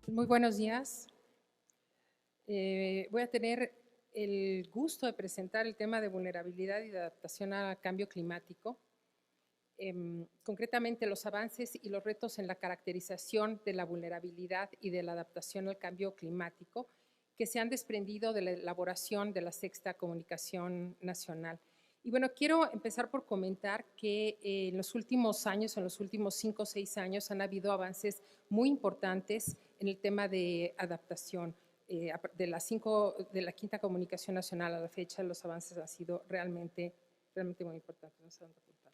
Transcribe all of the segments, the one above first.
Muy buenos días. Voy a tener el gusto de presentar el tema de vulnerabilidad y de adaptación al cambio climático. Concretamente, los avances y los retos en la caracterización de la vulnerabilidad y de la adaptación al cambio climático que se han desprendido de la elaboración de la Sexta Comunicación Nacional. Y bueno, quiero empezar por comentar que en los últimos años, en los últimos 5 o 6 años, han habido avances muy importantes en el tema de adaptación. De la Quinta Comunicación Nacional a la fecha, los avances han sido realmente muy importantes. No sé dónde apuntar.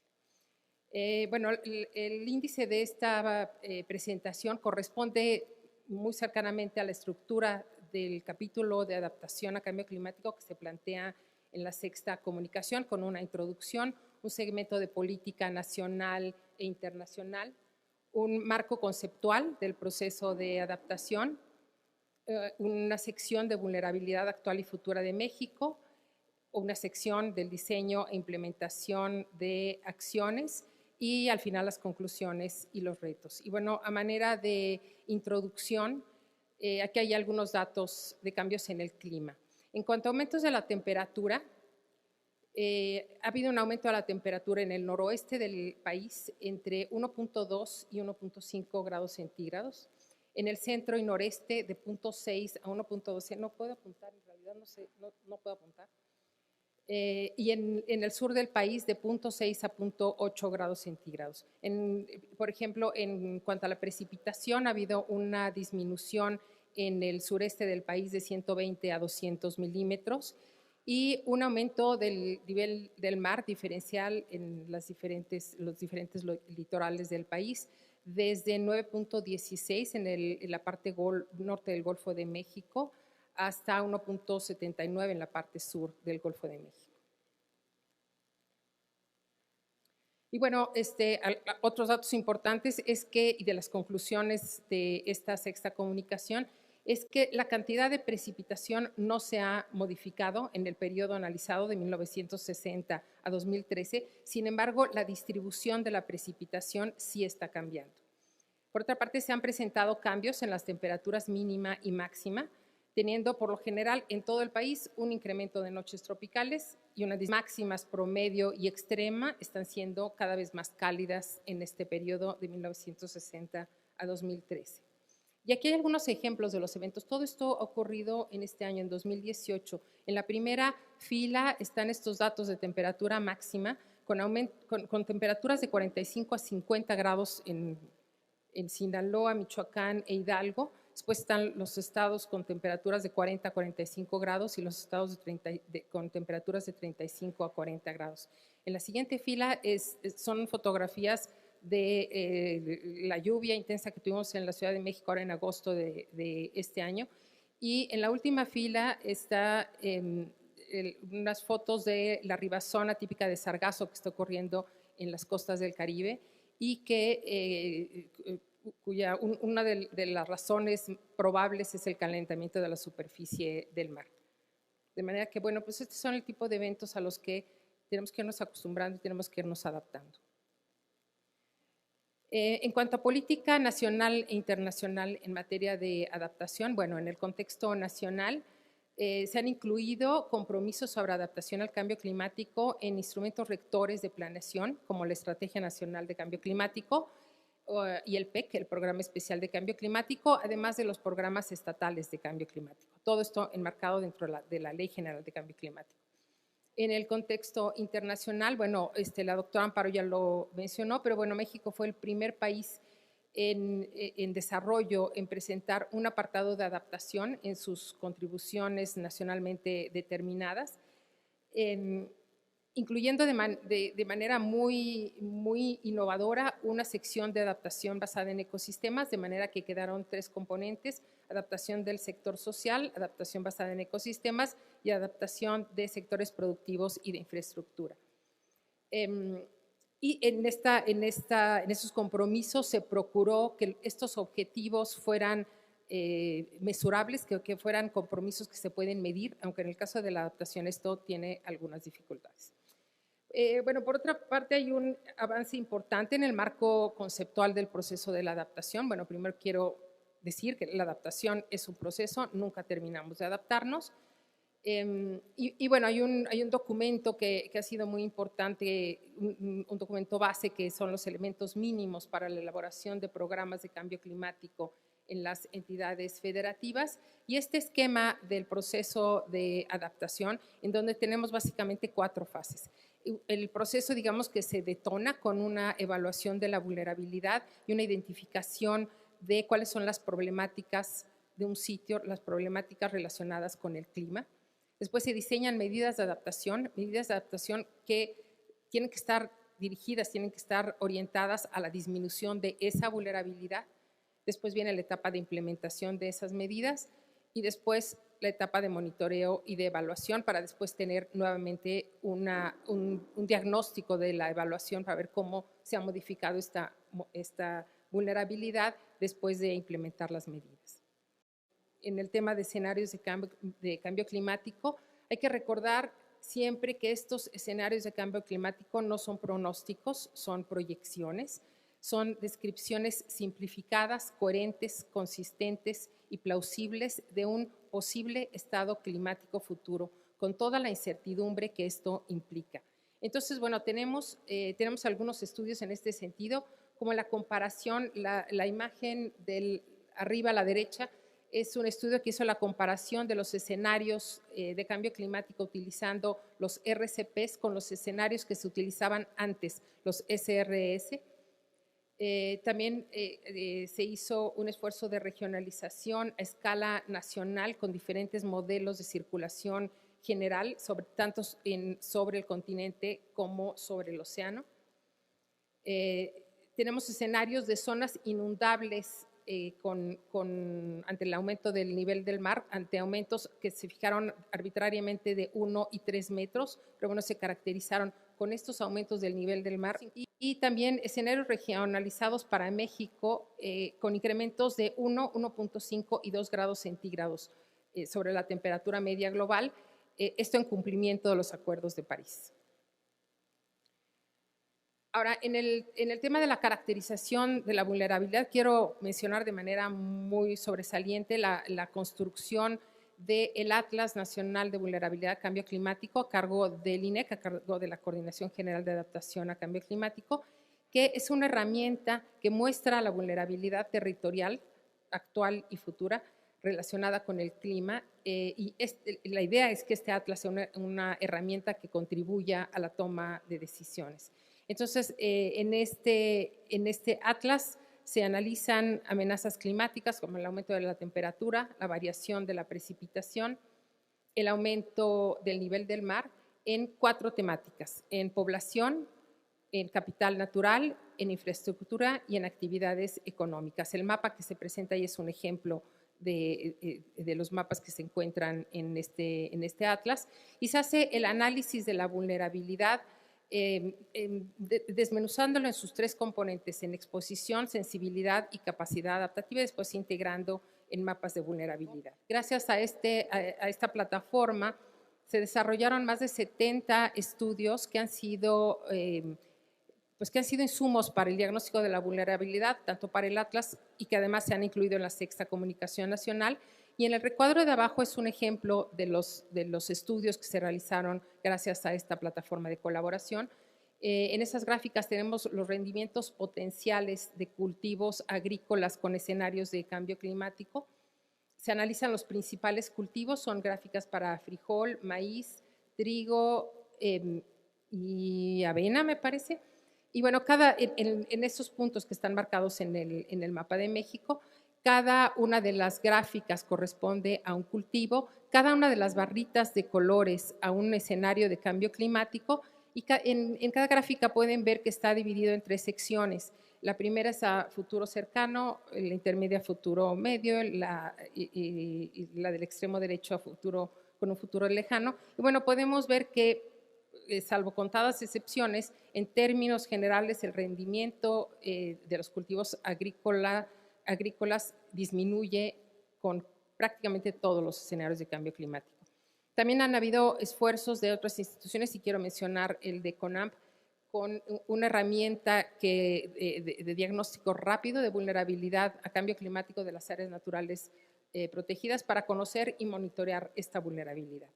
Bueno, el índice de esta presentación corresponde muy cercanamente a la estructura del capítulo de adaptación a cambio climático que se plantea en la Sexta Comunicación, con una introducción, un segmento de política nacional e internacional, un marco conceptual del proceso de adaptación, una sección de vulnerabilidad actual y futura de México, una sección del diseño e implementación de acciones y al final las conclusiones y los retos. Y bueno, a manera de introducción, aquí hay algunos datos de cambios en el clima. En cuanto a aumentos de la temperatura, ha habido un aumento de la temperatura en el noroeste del país entre 1.2 y 1.5 grados centígrados. En el centro y noreste de 0.6 a 1.12, no puedo apuntar, en realidad no puedo apuntar. Y en el sur del país de 0.6 a 0.8 grados centígrados. Por ejemplo, en cuanto a la precipitación, ha habido una disminución en el sureste del país de 120 a 200 milímetros y un aumento del nivel del mar diferencial en los diferentes litorales del país, desde 9.16 en la parte norte del Golfo de México hasta 1.79 en la parte sur del Golfo de México. Y bueno, otros datos importantes es que, y de las conclusiones de esta Sexta Comunicación, es que la cantidad de precipitación no se ha modificado en el periodo analizado de 1960 a 2013, sin embargo, la distribución de la precipitación sí está cambiando. Por otra parte, se han presentado cambios en las temperaturas mínima y máxima, teniendo por lo general en todo el país un incremento de noches tropicales y unas máximas promedio y extrema están siendo cada vez más cálidas en este periodo de 1960 a 2013. Y aquí hay algunos ejemplos de los eventos. Todo esto ha ocurrido en este año, en 2018. En la primera fila están estos datos de temperatura máxima con temperaturas de 45 a 50 grados en Sinaloa, Michoacán e Hidalgo. Después están los estados con temperaturas de 40 a 45 grados y los estados con temperaturas de 35 a 40 grados. En la siguiente fila son fotografías de la lluvia intensa que tuvimos en la Ciudad de México ahora en agosto de este año. Y en la última fila está unas fotos de la ribazón típica de sargazo que está ocurriendo en las costas del Caribe y que una de las razones probables es el calentamiento de la superficie del mar. De manera que, bueno, pues estos son el tipo de eventos a los que tenemos que irnos acostumbrando y tenemos que irnos adaptando. En cuanto a política nacional e internacional en materia de adaptación, bueno, en el contexto nacional se han incluido compromisos sobre adaptación al cambio climático en instrumentos rectores de planeación, como la Estrategia Nacional de Cambio Climático y el PEC, el Programa Especial de Cambio Climático, además de los programas estatales de cambio climático. Todo esto enmarcado dentro de la Ley General de Cambio Climático. En el contexto internacional, bueno, la doctora Amparo ya lo mencionó, pero bueno, México fue el primer país en desarrollo en presentar un apartado de adaptación en sus contribuciones nacionalmente determinadas, incluyendo de manera muy innovadora una sección de adaptación basada en ecosistemas, de manera que quedaron 3 componentes: adaptación del sector social, adaptación basada en ecosistemas y adaptación de sectores productivos y de infraestructura. Y en esos compromisos se procuró que estos objetivos fueran mesurables, que fueran compromisos que se pueden medir, aunque en el caso de la adaptación esto tiene algunas dificultades. Bueno, por otra parte, hay un avance importante en el marco conceptual del proceso de la adaptación. Bueno, primero quiero decir que la adaptación es un proceso, nunca terminamos de adaptarnos. Bueno, hay un documento que ha sido muy importante, un documento base que son los elementos mínimos para la elaboración de programas de cambio climático en las entidades federativas, y este esquema del proceso de adaptación, en donde tenemos básicamente 4 fases. El proceso, digamos, que se detona con una evaluación de la vulnerabilidad y una identificación de cuáles son las problemáticas de un sitio, las problemáticas relacionadas con el clima. Después se diseñan medidas de adaptación que tienen que estar dirigidas, tienen que estar orientadas a la disminución de esa vulnerabilidad. Después viene la etapa de implementación de esas medidas y después la etapa de monitoreo y de evaluación para después tener nuevamente un diagnóstico de la evaluación para ver cómo se ha modificado esta vulnerabilidad después de implementar las medidas. En el tema de escenarios de cambio climático, hay que recordar siempre que estos escenarios de cambio climático no son pronósticos, son proyecciones, son descripciones simplificadas, coherentes, consistentes y plausibles de un posible estado climático futuro, con toda la incertidumbre que esto implica. Entonces, bueno, tenemos algunos estudios en este sentido, como la comparación, la imagen del arriba a la derecha, es un estudio que hizo la comparación de los escenarios de cambio climático utilizando los RCPs con los escenarios que se utilizaban antes, los SRS. También se hizo un esfuerzo de regionalización a escala nacional con diferentes modelos de circulación general, tanto sobre el continente como sobre el océano. Tenemos escenarios de zonas inundables ante el aumento del nivel del mar, ante aumentos que se fijaron arbitrariamente de 1 y 3 metros, pero bueno, se caracterizaron con estos aumentos del nivel del mar, y también escenarios regionalizados para México con incrementos de 1, 1.5 y 2 grados centígrados sobre la temperatura media global, esto en cumplimiento de los acuerdos de París. Ahora, en el tema de la caracterización de la vulnerabilidad, quiero mencionar de manera muy sobresaliente la construcción del Atlas Nacional de Vulnerabilidad a Cambio Climático a cargo del INEC, a cargo de la Coordinación General de Adaptación a Cambio Climático, que es una herramienta que muestra la vulnerabilidad territorial actual y futura relacionada con el clima, y la idea es que este Atlas sea una herramienta que contribuya a la toma de decisiones. Entonces, en este atlas se analizan amenazas climáticas como el aumento de la temperatura, la variación de la precipitación, el aumento del nivel del mar en 4 temáticas: en población, en capital natural, en infraestructura y en actividades económicas. El mapa que se presenta ahí es un ejemplo de los mapas que se encuentran en este atlas, y se hace el análisis de la vulnerabilidad desmenuzándolo en sus 3 componentes: en exposición, sensibilidad y capacidad adaptativa, y después integrando en mapas de vulnerabilidad. Gracias a esta plataforma se desarrollaron más de 70 estudios que han sido insumos para el diagnóstico de la vulnerabilidad, tanto para el Atlas, y que además se han incluido en la Sexta Comunicación Nacional. Y en el recuadro de abajo es un ejemplo de los estudios que se realizaron gracias a esta plataforma de colaboración. En esas gráficas tenemos los rendimientos potenciales de cultivos agrícolas con escenarios de cambio climático. Se analizan los principales cultivos, son gráficas para frijol, maíz, trigo y avena, me parece. Y bueno, en esos puntos que están marcados en el mapa de México, cada una de las gráficas corresponde a un cultivo, cada una de las barritas de colores a un escenario de cambio climático, y en cada gráfica pueden ver que está dividido en 3 secciones. La primera es a futuro cercano, la intermedia a futuro medio, y la del extremo derecho con un futuro lejano. Y bueno, podemos ver que, salvo contadas excepciones, en términos generales el rendimiento de los cultivos agrícolas disminuye con prácticamente todos los escenarios de cambio climático. También han habido esfuerzos de otras instituciones, y quiero mencionar el de CONAMP con una herramienta de diagnóstico rápido de vulnerabilidad a cambio climático de las áreas naturales protegidas para conocer y monitorear esta vulnerabilidad.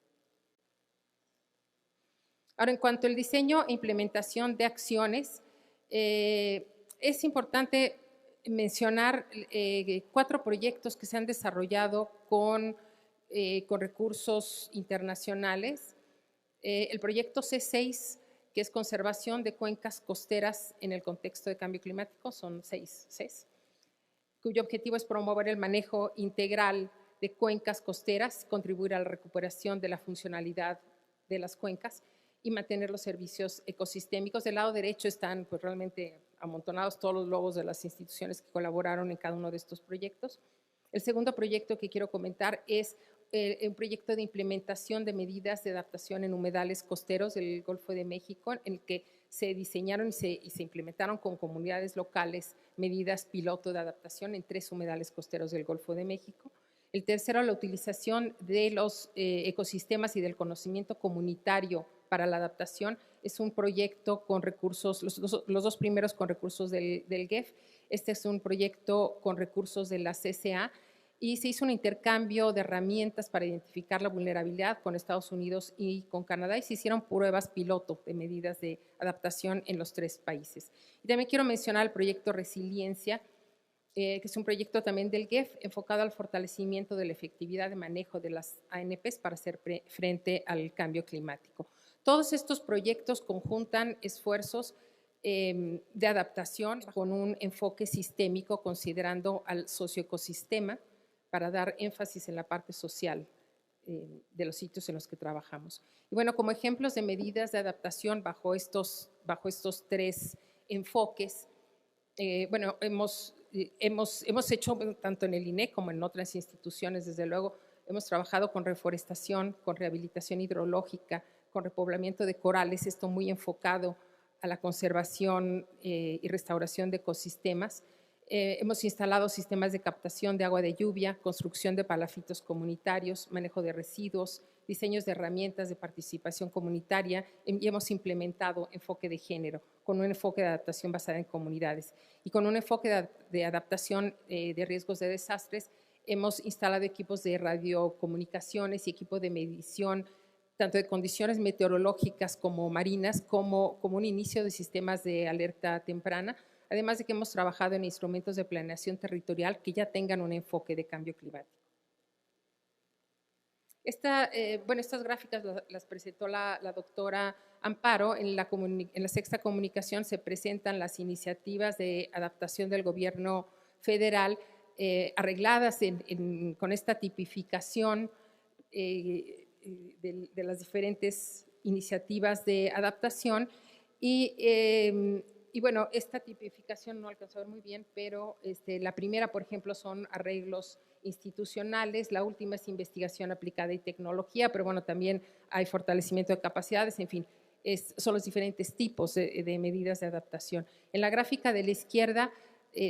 Ahora, en cuanto al diseño e implementación de acciones, es importante mencionar 4 proyectos que se han desarrollado con recursos internacionales. El proyecto C6, que es conservación de cuencas costeras en el contexto de cambio climático, son 6 Cs, cuyo objetivo es promover el manejo integral de cuencas costeras, contribuir a la recuperación de la funcionalidad de las cuencas y mantener los servicios ecosistémicos. Del lado derecho están pues, realmente amontonados todos los logos de las instituciones que colaboraron en cada uno de estos proyectos. El segundo proyecto que quiero comentar es un proyecto de implementación de medidas de adaptación en humedales costeros del Golfo de México, en el que se diseñaron y se implementaron con comunidades locales medidas piloto de adaptación en 3 humedales costeros del Golfo de México. El tercero, la utilización de los ecosistemas y del conocimiento comunitario para la adaptación. Es un proyecto con recursos, los 2 primeros con recursos del GEF. Este es un proyecto con recursos de la CCA y se hizo un intercambio de herramientas para identificar la vulnerabilidad con Estados Unidos y con Canadá y se hicieron pruebas piloto de medidas de adaptación en los 3 países. Y también quiero mencionar el proyecto Resiliencia, que es un proyecto también del GEF enfocado al fortalecimiento de la efectividad de manejo de las ANPs para hacer frente al cambio climático. Todos estos proyectos conjuntan esfuerzos de adaptación con un enfoque sistémico considerando al socioecosistema para dar énfasis en la parte social de los sitios en los que trabajamos. Y bueno, como ejemplos de medidas de adaptación bajo estos 3 enfoques, bueno, hemos hecho, tanto en el INEC como en otras instituciones, desde luego, hemos trabajado con reforestación, con rehabilitación hidrológica, con repoblamiento de corales, esto muy enfocado a la conservación y restauración de ecosistemas. Hemos instalado sistemas de captación de agua de lluvia, construcción de palafitos comunitarios, manejo de residuos, diseños de herramientas de participación comunitaria y hemos implementado enfoque de género con un enfoque de adaptación basada en comunidades. Y con un enfoque de adaptación de riesgos de desastres, hemos instalado equipos de radiocomunicaciones y equipos de medición, tanto de condiciones meteorológicas como marinas, como un inicio de sistemas de alerta temprana, además de que hemos trabajado en instrumentos de planeación territorial que ya tengan un enfoque de cambio climático. Estas gráficas las presentó la doctora Amparo. En la 6ª comunicación se presentan las iniciativas de adaptación del gobierno federal arregladas con esta tipificación de las diferentes iniciativas de adaptación y bueno, esta tipificación no alcanzó a ver muy bien, pero la primera, por ejemplo, son arreglos institucionales, la última es investigación aplicada y tecnología, pero bueno, también hay fortalecimiento de capacidades, en fin, son los diferentes tipos de medidas de adaptación. En la gráfica de la izquierda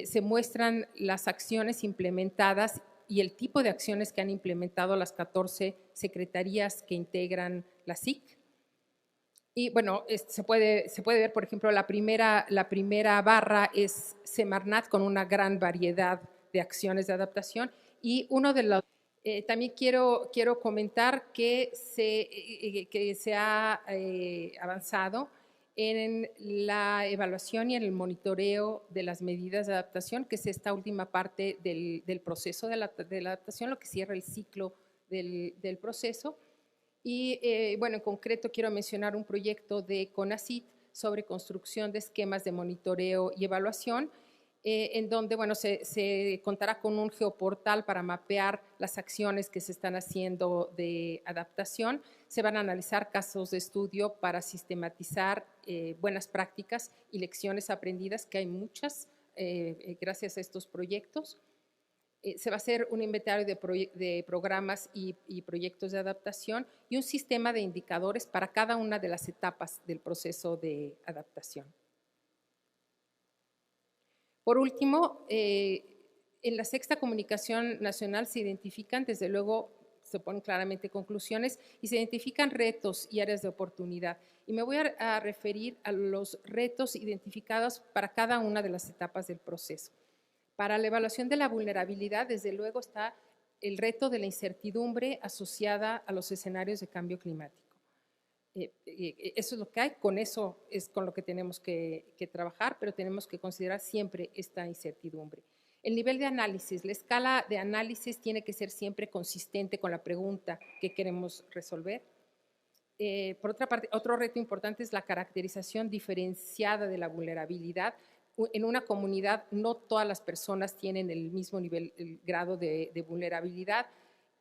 se muestran las acciones implementadas y el tipo de acciones que han implementado las 14 secretarías que integran la SIC. Y bueno, se puede ver, por ejemplo, la primera barra es Semarnat con una gran variedad de acciones de adaptación y uno de los… también quiero comentar que se ha avanzado en la evaluación y en el monitoreo de las medidas de adaptación, que es esta última parte del proceso de la adaptación, lo que cierra el ciclo del proceso. Y bueno, en concreto quiero mencionar un proyecto de CONACYT sobre construcción de esquemas de monitoreo y evaluación, en donde bueno, se contará con un geoportal para mapear las acciones que se están haciendo de adaptación. Se van a analizar casos de estudio para sistematizar buenas prácticas y lecciones aprendidas, que hay muchas gracias a estos proyectos. Se va a hacer un inventario de programas y proyectos de adaptación y un sistema de indicadores para cada una de las etapas del proceso de adaptación. Por último, en la 6ª Comunicación Nacional se identifican, desde luego, se ponen claramente conclusiones y se identifican retos y áreas de oportunidad. Y me voy a referir a los retos identificados para cada una de las etapas del proceso. Para la evaluación de la vulnerabilidad, desde luego, está el reto de la incertidumbre asociada a los escenarios de cambio climático. Eso es lo que hay, con eso es con lo que tenemos que trabajar, pero tenemos que considerar siempre esta incertidumbre. El nivel de análisis, la escala de análisis tiene que ser siempre consistente con la pregunta que queremos resolver. Por otra parte, otro reto importante es la caracterización diferenciada de la vulnerabilidad. En una comunidad no todas las personas tienen el mismo nivel, el grado de vulnerabilidad.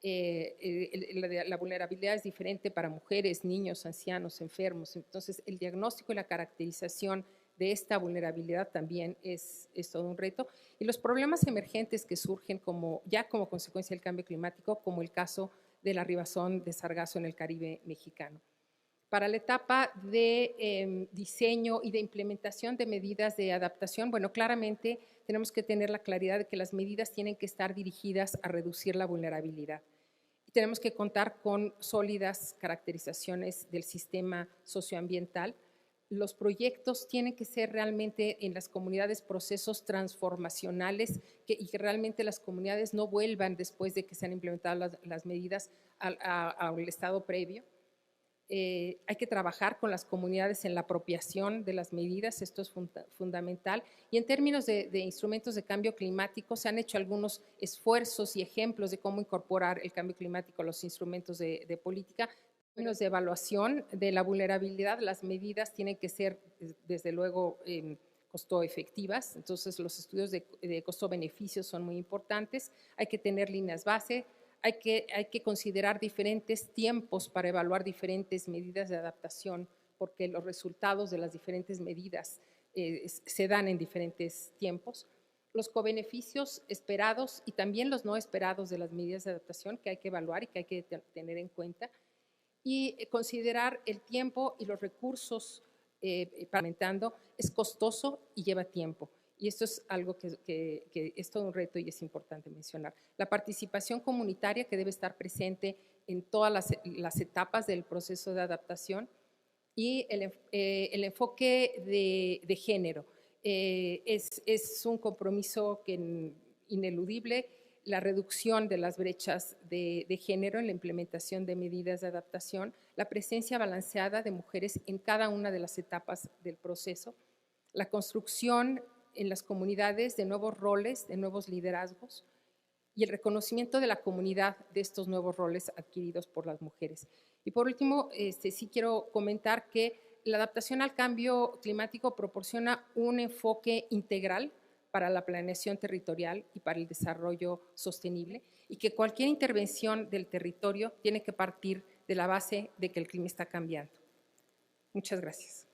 La vulnerabilidad es diferente para mujeres, niños, ancianos, enfermos. Entonces, el diagnóstico y la caracterización de esta vulnerabilidad también es todo un reto. Y los problemas emergentes que surgen ya como consecuencia del cambio climático, como el caso de la arribazón de sargazo en el Caribe mexicano. Para la etapa de diseño y de implementación de medidas de adaptación, bueno, claramente tenemos que tener la claridad de que las medidas tienen que estar dirigidas a reducir la vulnerabilidad. Y tenemos que contar con sólidas caracterizaciones del sistema socioambiental. Los proyectos tienen que ser realmente en las comunidades procesos transformacionales y que realmente las comunidades no vuelvan después de que se han implementado las medidas al estado previo. Hay que trabajar con las comunidades en la apropiación de las medidas, esto es fundamental. Y en términos de instrumentos de cambio climático, se han hecho algunos esfuerzos y ejemplos de cómo incorporar el cambio climático a los instrumentos de política. En términos de evaluación de la vulnerabilidad, las medidas tienen que ser, desde luego, costo efectivas, entonces los estudios de costo-beneficio son muy importantes. Hay que tener líneas base. Hay que considerar diferentes tiempos para evaluar diferentes medidas de adaptación, porque los resultados de las diferentes medidas se dan en diferentes tiempos. Los cobeneficios esperados y también los no esperados de las medidas de adaptación que hay que evaluar y que hay que tener en cuenta. Y considerar el tiempo y los recursos implementando es costoso y lleva tiempo. Y esto es algo que es todo un reto y es importante mencionar. La participación comunitaria que debe estar presente en todas las etapas del proceso de adaptación y el enfoque de género. Es un compromiso ineludible, la reducción de las brechas de género en la implementación de medidas de adaptación, la presencia balanceada de mujeres en cada una de las etapas del proceso, la construcción en las comunidades de nuevos roles, de nuevos liderazgos y el reconocimiento de la comunidad de estos nuevos roles adquiridos por las mujeres. Y por último, sí quiero comentar que la adaptación al cambio climático proporciona un enfoque integral para la planeación territorial y para el desarrollo sostenible y que cualquier intervención del territorio tiene que partir de la base de que el clima está cambiando. Muchas gracias.